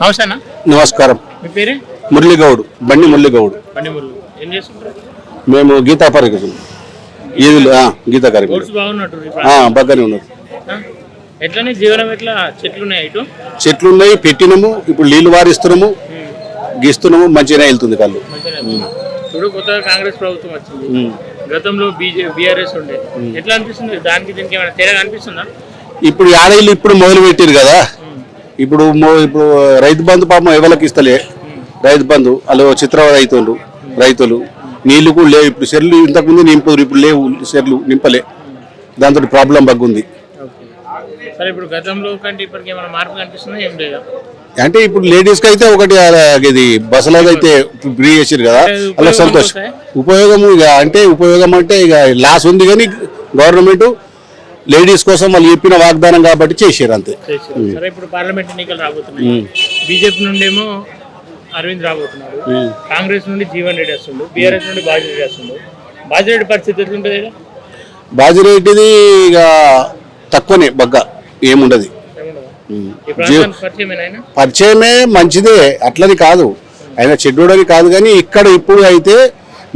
నమస్తేనా. నమస్కారం. మీ పేరే? మురళీగౌడ్, బండి మురళీగౌడ్. బండి మురళి. ఏం చేస్తుంటారు? మేము గీతా పరికరం ఈదులు గీతా కార్యక్రమం కోర్సు బాగున్నట్టు బాగానే ఉన్నది. ఎట్లనే జీవనం ఎట్లా? చెట్లు ఉన్నాయి, ఇటు చెట్లు ఉన్నాయి, పెట్టినాము, ఇప్పుడు నీళ్లు వారిస్తున్నాము, గీస్తున్నాము, మంచిగా వెళ్తుంది కళ్ళు. ఇప్పుడు కొత్తగా కాంగ్రెస్ ప్రభుత్వం వచ్చింది, గతంలో బీఆర్ఎస్ ఉండే, ఎట్లా అనిపిస్తుంది? దానికి దీనికి ఏమైనా తేడా అనిపిస్తుందా? ఇప్పుడు ఆడేళ్ళు ఇప్పుడు మొదలు పెట్టారు కదా. ఇప్పుడు రైతు బంధు పాపం ఎవరికి ఇస్తలే. రైతు బంధు వాళ్ళు చిత్రవద అవుతుండ్రు రైతులు. నీళ్లు కూడా లేవు ఇప్పుడు. చెర్లు ఇంతకుముందు నింపురు, ఇప్పుడు లేవు చెర్లు, నింపలే. దాంతో ప్రాబ్లం బగ్గుంది. సరే, ఇప్పుడు గతంలో కంటే ఇప్పటికి ఏమైనా మార్పు కనిపిస్తుందా? ఏం లేదా అంటే ఇప్పుడు లేడీస్ కి అయితే ఒకటి ఇది బస్సులో అయితే ఫ్రీ చేసారు కదా, అలా సంతోషం. ఉపయోగం ఇక అంటే ఉపయోగం అంటే ఇక లాస్ ఉంది, కానీ గవర్నమెంట్ లేడీస్ కోసం వాళ్ళు చెప్పిన వాగ్దానం కాబట్టి చేసారు అంతే. సరే, ఇప్పుడు పార్లమెంట్ ఎన్నికలు రాబోతున్నాయి. బీజేపీ నుండేమో అరవింద్ రాబోతున్నాడు, కాంగ్రెస్ నుండి జీవన్ రెడ్డి వస్తుండు, బీఆర్ఎస్ నుండి బాజిరెడ్డి వస్తుండు. బాజిరెడ్డి పరిస్థితి ఎట్లుంటుంది? బాజిరెడ్డిది ఇక తక్కువనే, బగ్గ ఏముండదు. పరిచయమే మంచిదే, అట్లని కాదు, ఆయన చెడ్డోడని కాదు. కానీ ఇక్కడ ఇప్పుడు అయితే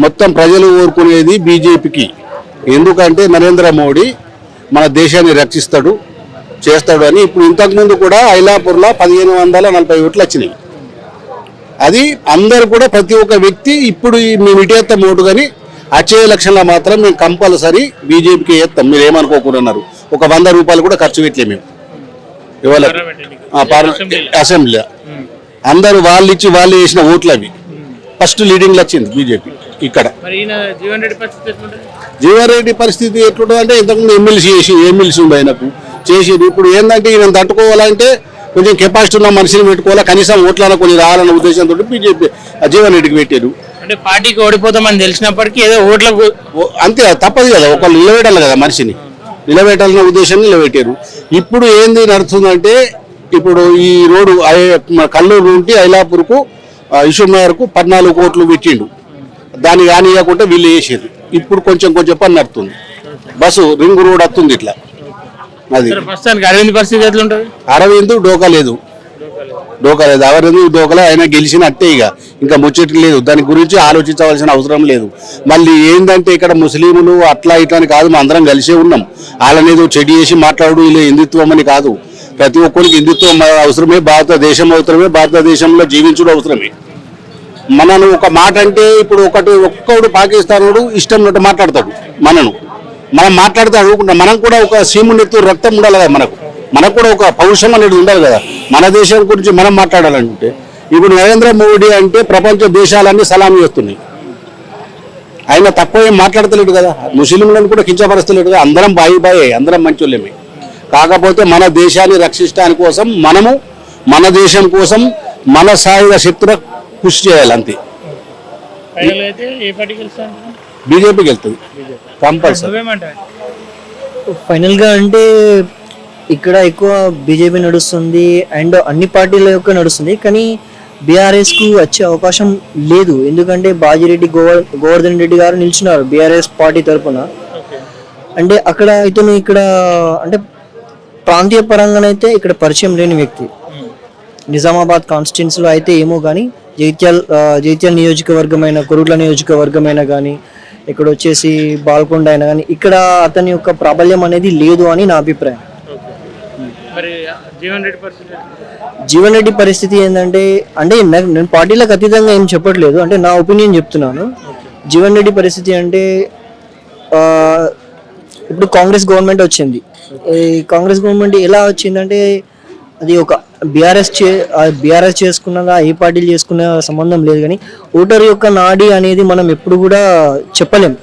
మొత్తం ప్రజలు కోరుకునేది బీజేపీకి. ఎందుకంటే నరేంద్ర మోడీ మన దేశాన్ని రక్షిస్తాడు, చేస్తాడు అని. ఇప్పుడు ఇంతకుముందు కూడా ఐలాపూర్లో 1540 ఓట్లు వచ్చినాయి. అది అందరు కూడా ప్రతి ఒక్క వ్యక్తి ఇప్పుడు మేము ఇటేస్తాం ఓటు, కానీ వచ్చే ఎలక్షన్లో మాత్రం మేము కంపల్సరీ బీజేపీకి వేస్తాం, మీరు ఏమనుకోకూడన్నారు. ఒక 100 రూపాయలు కూడా ఖర్చు పెట్టలే మేము ఇవాళ అసెంబ్లీలో. అందరూ వాళ్ళు ఇచ్చి వాళ్ళు వేసిన ఓట్లు అవి ఫస్ట్ లీడింగ్లో వచ్చింది బీజేపీ. ఇక్కడ జీవన్ రెడ్డి పరిస్థితి ఎట్లుంటుంది అంటే, ఇంతకుముందు ఎమ్మెల్సీ ఉంది ఆయనకు చేసేది. ఇప్పుడు ఏంటంటే ఈయన తట్టుకోవాలంటే కొంచెం కెపాసిటీ ఉన్న మనిషిని పెట్టుకోవాలి, కనీసం ఓట్లను కొన్ని రావాలన్న ఉద్దేశంతో బీజేపీ జీవన్ రెడ్డికి పెట్టారు. అంటే పార్టీకి ఓడిపోతామని తెలిసినప్పటికీ ఏదో ఓట్లకు అంతే, తప్పదు కదా, ఒకళ్ళు నిలబెట్టాలి కదా, మనిషిని నిలబెట్టాలన్న ఉద్దేశాన్ని నిలబెట్టారు. ఇప్పుడు ఏంది నడుస్తుందంటే, ఇప్పుడు ఈ రోడ్డు కల్లూరు నుండి ఐలాపూర్కు ఇషూర్ నగర్కు 14 కోట్లు పెట్టిండు. దాన్ని కానియకుండా వీళ్ళు వేసేది. ఇప్పుడు కొంచెం పని నడుతుంది, బస్సు రింగ్ రోడ్ వస్తుంది ఇట్లా. అది అరవింద్ పరిస్థితి ఎట్లుంటుంది? అరవింద్ డోకా లేదు. అరవింద్ డోకలే, ఆయన గెలిచినట్టే. ఇంకా ముచ్చటి లేదు, దాని గురించి ఆలోచించవలసిన అవసరం లేదు. మళ్ళీ ఏంటంటే ఇక్కడ ముస్లింలు అట్లా ఇట్లా అని కాదు, మనం అందరం కలిసే ఉన్నాం. వాళ్ళనేదో చెడు చేసి మాట్లాడు ఇలా హిందుత్వం అని కాదు. ప్రతి ఒక్కరికి హిందుత్వం అవసరమే, భారతదేశం అవసరమే, భారతదేశంలో జీవించడం అవసరమే. మనను ఒక మాట అంటే ఇప్పుడు ఒక్కడు పాకిస్తానుడు ఇష్టం ఉన్నట్టు మాట్లాడతాడు. మనం మాట్లాడితే అనుకుంటాం, మనం కూడా ఒక సీమునెత్తు రక్తం ఉండాలి కదా, మనకు కూడా ఒక పౌరుషం అనేది ఉండాలి కదా. మన దేశం గురించి మనం మాట్లాడాలంటే ఇప్పుడు నరేంద్ర మోడీ అంటే ప్రపంచ దేశాలన్నీ సలాం చేస్తున్నాయి. ఆయన తక్కువ ఏం మాట్లాడతలేడు కదా, ముస్లింలను కూడా కించపరుస్తలేడు కదా. అందరం బాయే, అందరం మంచోళ్ళమే. కాకపోతే మన దేశాన్ని రక్షించడానికి కోసం మనము మన దేశం కోసం మన సాయుధ శక్తుల కృషి చేయాలి అంతే. బీజేపీకి వెళ్తుంది కంపల్సరీ. ఫైనల్గా అంటే ఇక్కడ ఎక్కువ బీజేపీ నడుస్తుంది అండ్ అన్ని పార్టీల యొక్క నడుస్తుంది, కానీ బీఆర్ఎస్కు వచ్చే అవకాశం లేదు. ఎందుకంటే బాజిరెడ్డి గోవర్ధన్ రెడ్డి గారు నిల్చున్నారు బీఆర్ఎస్ పార్టీ తరఫున. అంటే అక్కడ ఇతను ఇక్కడ అంటే ప్రాంతీయ పరంగానైతే ఇక్కడ పరిచయం లేని వ్యక్తి. నిజామాబాద్ కాన్స్టిట్యున్సీలో అయితే ఏమో కానీ జైత్యాల నియోజకవర్గమైన, కొరుట్ల నియోజకవర్గమైన కానీ, ఇక్కడ వచ్చేసి బాల్కొండ అయినా కానీ ఇక్కడ అతని యొక్క ప్రాబల్యం అనేది లేదు అని నా అభిప్రాయం. జీవన్ రెడ్డి పరిస్థితి ఏంటంటే, అంటే నేను పార్టీలకు అతీతంగా ఏం చెప్పట్లేదు, అంటే నా ఒపీనియన్ చెప్తున్నాను. జీవన్ రెడ్డి పరిస్థితి అంటే, ఇప్పుడు కాంగ్రెస్ గవర్నమెంట్ వచ్చింది. ఈ కాంగ్రెస్ గవర్నమెంట్ ఎలా వచ్చిందంటే, అది ఒక బీఆర్ఎస్ చేసుకున్నదా ఏ పార్టీలు చేసుకున్న సంబంధం లేదు, కానీ ఓటర్ యొక్క నాడి అనేది మనం ఎప్పుడు కూడా చెప్పలేం.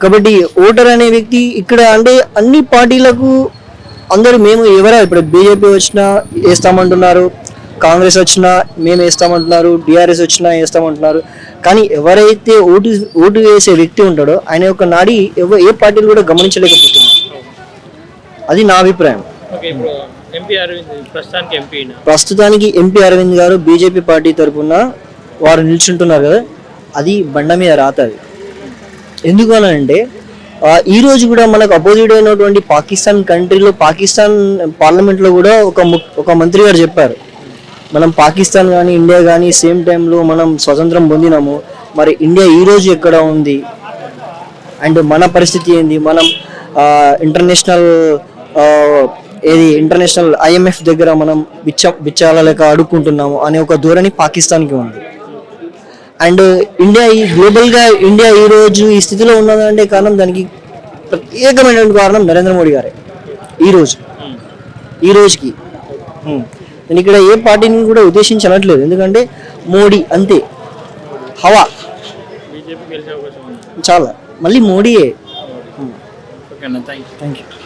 కాబట్టి ఓటర్ అనే వ్యక్తి ఇక్కడ అంటే అన్ని పార్టీలకు అందరూ మేము ఇప్పుడు బీజేపీ వచ్చినా వేస్తామంటున్నారు, కాంగ్రెస్ వచ్చినా మేము వేస్తామంటున్నారు, టీఆర్ఎస్ వచ్చినా వేస్తామంటున్నారు. కానీ ఎవరైతే ఓటు వేసే వ్యక్తి ఉంటాడో ఆయన యొక్క నాడి ఏ పార్టీలు కూడా గమనించలేకపోతున్నారు. అది నా అభిప్రాయం. ప్రస్తుతానికి ఎంపీ అరవింద్ గారు బీజేపీ పార్టీ తరఫున వారు నిల్చుంటున్నారు కదా, అది బండ మీద రాతది. ఎందుకనంటే ఈ రోజు కూడా మనకు అపోజిట్ అయినటువంటి పాకిస్తాన్ కంట్రీలో, పాకిస్తాన్ పార్లమెంట్లో కూడా ఒక మంత్రి గారు చెప్పారు, మనం పాకిస్తాన్ కానీ ఇండియా కానీ సేమ్ టైంలో మనం స్వతంత్రం పొందినాము. మరి ఇండియా ఈరోజు ఎక్కడ ఉంది అండ్ మన పరిస్థితి ఏంది? మనం ఇంటర్నేషనల్ ఇంటర్నేషనల్ ఐఎంఎఫ్ దగ్గర మనం బిచ్చాల లెక్క అడుక్కుంటున్నాము అనే ఒక ధోరణి పాకిస్తాన్కి ఉంది. అండ్ ఇండియా గ్లోబల్గా ఇండియా ఈరోజు ఈ స్థితిలో ఉన్నదంటే కారణం, దానికి ప్రత్యేకమైనటువంటి కారణం నరేంద్ర మోడీ గారే. ఈ రోజుకి నేను ఇక్కడ ఏ పార్టీని కూడా ఉద్దేశించి అనట్లేదు, ఎందుకంటే మోడీ అంతే హవా బీజేపీ గెలిచే అవకాశం ఉంది. చాలా, మళ్ళీ మోడీయే. ఓకేనా, థ్యాంక్ యూ. Thank you.